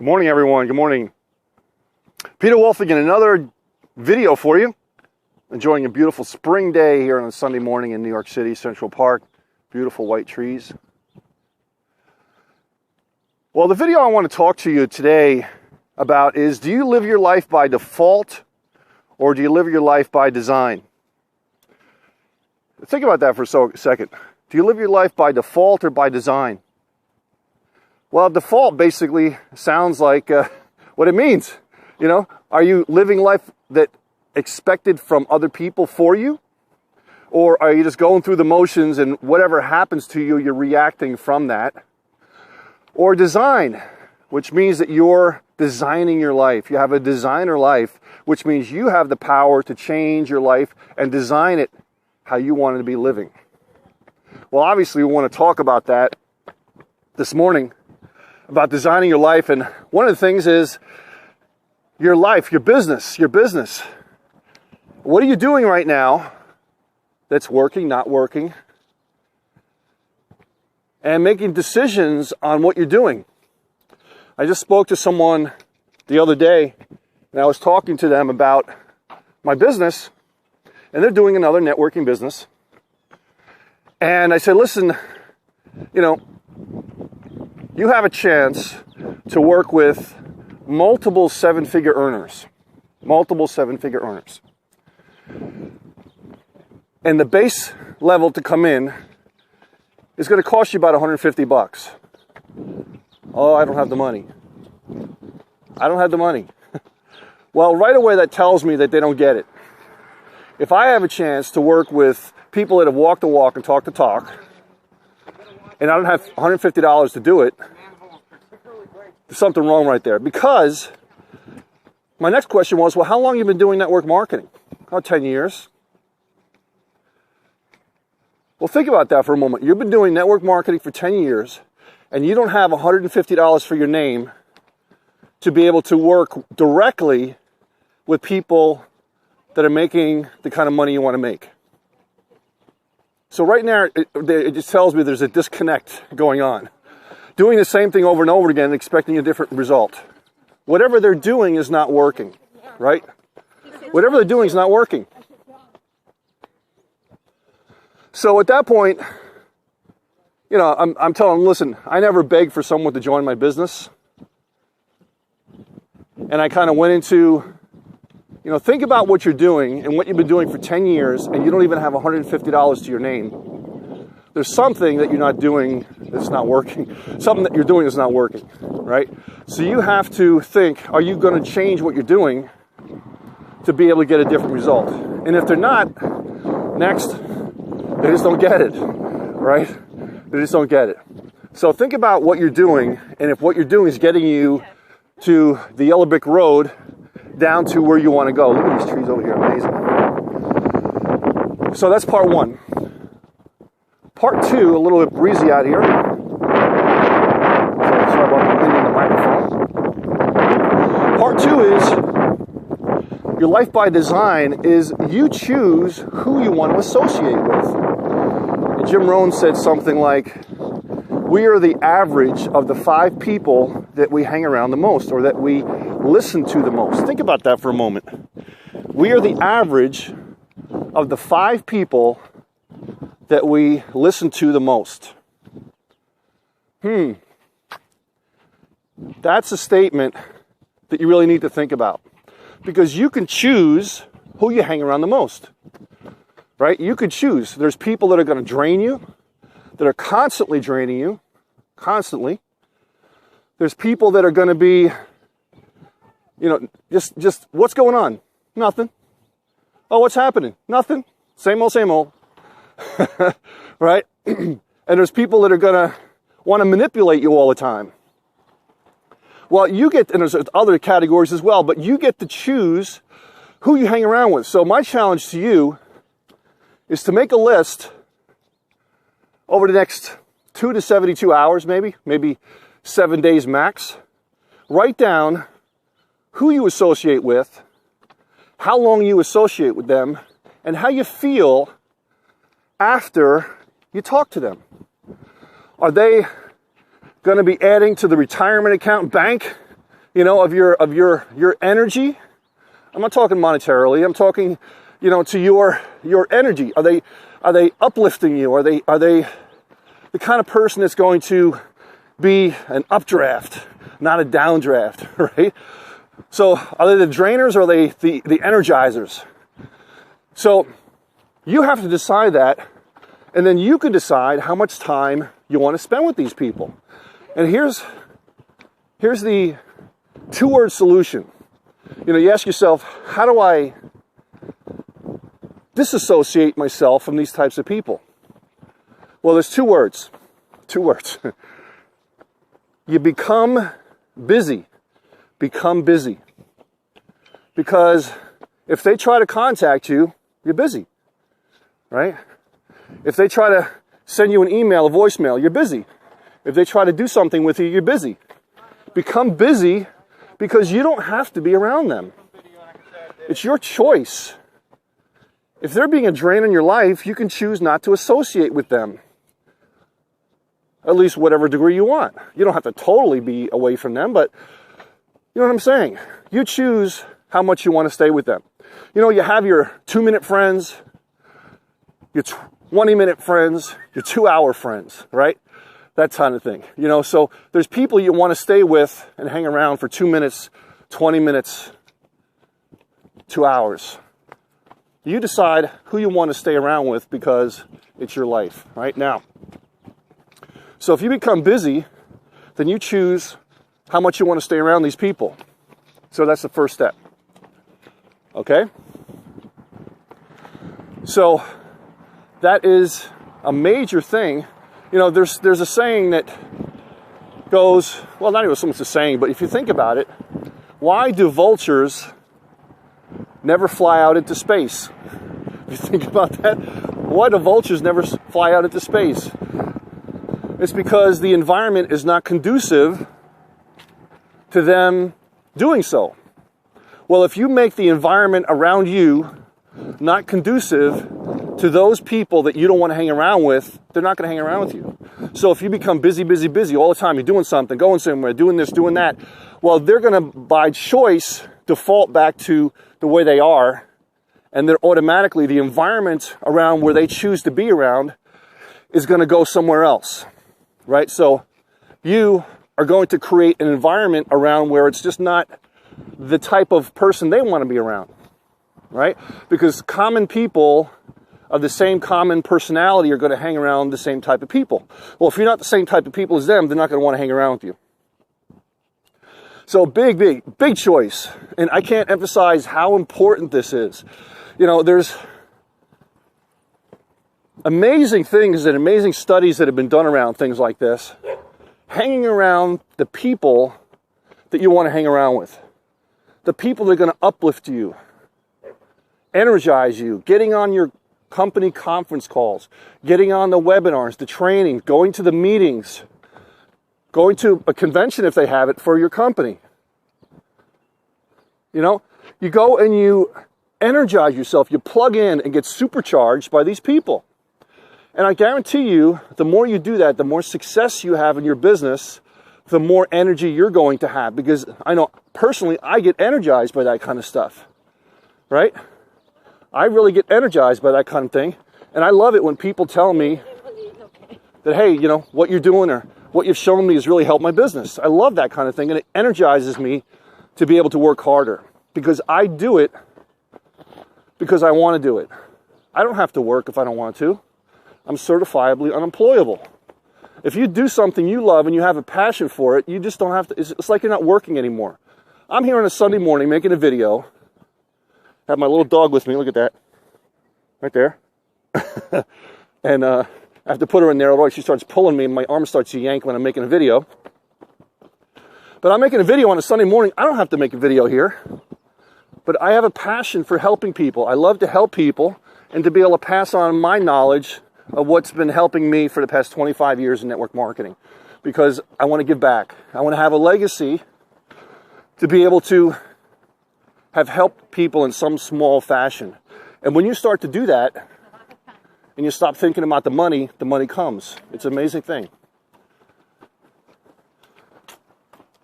Good morning, everyone. Good morning. Peter Wolf again, another video for you. Enjoying a beautiful spring day here on a Sunday morning in New York City, Central Park. Beautiful white trees. Well, the video I want to talk to you today about is, do you live your life by default or do you live your life by design? Think about that for a second. Do you live your life by default or by design? Well, default basically sounds like what it means. You know, are you living life that expected from other people for you? Or are you just going through the motions and whatever happens to you, you're reacting from that? Or design, which means that you're designing your life. You have a designer life, which means you have the power to change your life and design it how you want it to be living. Well, obviously, we want to talk about that this morning, about designing your life. And one of the things is your life, your business. What are you doing right now that's working, not working? And making decisions on what you're doing. I just spoke to someone the other day, and I was talking to them about my business, and they're doing another networking business. And I said, listen, you have a chance to work with multiple seven-figure earners. And the base level to come in is going to cost you about $150. Oh, I don't have the money. Well, right away that tells me that they don't get it. If I have a chance to work with people that have walked the walk and talked the talk, and I don't have $150 to do it, there's something wrong right there. Because my next question was, well, how long have you been doing network marketing? Oh, 10 years. Well, think about that for a moment. You've been doing network marketing for 10 years, and you don't have $150 for your name to be able to work directly with people that are making the kind of money you want to make. So right now, it just tells me there's a disconnect going on. Doing the same thing over and over again, expecting a different result. Whatever they're doing is not working, right? Whatever they're doing is not working. So at that point, I'm telling them, listen, I never begged for someone to join my business. And I kind of went into, think about what you're doing and what you've been doing for 10 years, and you don't even have $150 to your name. There's something that you're not doing that's not working. Something that you're doing is not working, right? So you have to think, are you going to change what you're doing to be able to get a different result? And if they're not, next, they just don't get it, right? They just don't get it. So think about what you're doing, and if what you're doing is getting you to the yellow brick road, down to where you want to go. Look at these trees over here, amazing. So that's part one. Part two, a little bit breezy out here. Sorry about hitting the microphone. Part two is, your life by design is you choose who you want to associate with. And Jim Rohn said something like, we are the average of the 5 people that we hang around the most, or that we listen to the most. Think about that for a moment. We are the average of the 5 people that we listen to the most. That's a statement that you really need to think about. Because you can choose who you hang around the most. Right? You could choose. There's people that are going to drain you, that are constantly draining you. Constantly. There's people that are going to be, just what's going on? Nothing. Oh, what's happening? Nothing. Same old. Right? And there's people that are going to want to manipulate you all the time. Well, and there's other categories as well, but you get to choose who you hang around with. So my challenge to you is to make a list over the next 2 to 72 hours, maybe 7 days max. Write down who you associate with, how long you associate with them, and how you feel after you talk to them. Are they going to be adding to the retirement account bank of your energy. I'm not talking monetarily. I'm talking, to your energy. Are they uplifting you? Are they the kind of person that's going to be an updraft, not a downdraft, right? So are they the drainers or are they the energizers? So you have to decide that, and then you can decide how much time you want to spend with these people. And here's the two-word solution. You ask yourself, how do I disassociate myself from these types of people? Well, there's two words. You become busy. Become busy. Because if they try to contact you, you're busy, right? If they try to send you an email, a voicemail, you're busy. If they try to do something with you, you're busy. Become busy because you don't have to be around them. It's your choice. If they're being a drain on your life, you can choose not to associate with them. At least whatever degree you want. You don't have to totally be away from them, but you know what I'm saying? You choose how much you want to stay with them. You have your 2-minute friends, your 20-minute friends, your 2-hour friends, right? That kind of thing. So there's people you want to stay with and hang around for 2 minutes, 20 minutes, 2 hours. You decide who you want to stay around with because it's your life, right? Now, so if you become busy, then you choose how much you want to stay around these people. So that's the first step. Okay? So that is a major thing. There's a saying that goes, well, not even so much a saying, but if you think about it, why do vultures never fly out into space? If you think about that, why do vultures never fly out into space? It's because the environment is not conducive to them doing so. Well, if you make the environment around you not conducive to those people that you don't want to hang around with, they're not going to hang around with you. So if you become busy all the time, you're doing something, going somewhere, doing this, doing that, well, they're going to, by choice, default back to the way they are, and they're automatically, the environment around where they choose to be around is going to go somewhere else, right? So you are going to create an environment around where it's just not the type of person they want to be around, right? Because common people of the same common personality are going to hang around the same type of people. Well, if you're not the same type of people as them, they're not going to want to hang around with you. So big choice. And I can't emphasize how important this is. There's amazing things and amazing studies that have been done around things like this. Hanging around the people that you want to hang around with. The people that are going to uplift you, energize you, getting on your company conference calls, getting on the webinars, the training, going to the meetings, going to a convention if they have it for your company. You go and you energize yourself, you plug in and get supercharged by these people. And I guarantee you, the more you do that, the more success you have in your business, the more energy you're going to have. Because I know, personally, I get energized by that kind of stuff, right? I really get energized by that kind of thing. And I love it when people tell me that, hey, what you're doing or what you've shown me has really helped my business. I love that kind of thing. And it energizes me to be able to work harder. Because I do it because I want to do it. I don't have to work if I don't want to. I'm certifiably unemployable. If you do something you love and you have a passion for it, you just don't have to, it's like you're not working anymore. I'm here on a Sunday morning making a video. I have my little dog with me, look at that. Right there. And I have to put her in there, otherwise she starts pulling me and my arm starts to yank when I'm making a video. But I'm making a video on a Sunday morning. I don't have to make a video here. But I have a passion for helping people. I love to help people and to be able to pass on my knowledge of what's been helping me for the past 25 years in network marketing. Because I want to give back. I want to have a legacy to be able to have helped people in some small fashion. And when you start to do that, and you stop thinking about the money comes. It's an amazing thing.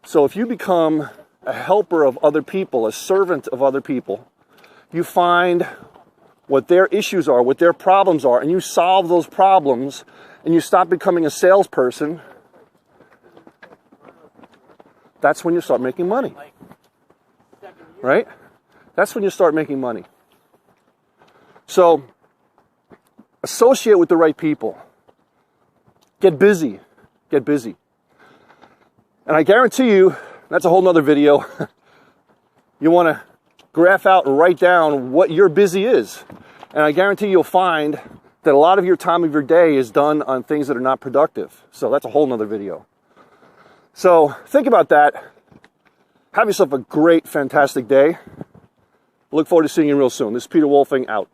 So if you become a helper of other people, a servant of other people. You find what their issues are, what their problems are, and you solve those problems, and you stop becoming a salesperson. That's when you start making money. Right? That's when you start making money. So, associate with the right people. Get busy. Get busy. And I guarantee you, that's a whole nother video. You want to graph out and write down what your busy is. And I guarantee you'll find that a lot of your time of your day is done on things that are not productive. So that's a whole nother video. So think about that. Have yourself a great, fantastic day. Look forward to seeing you real soon. This is Peter Wolfing out.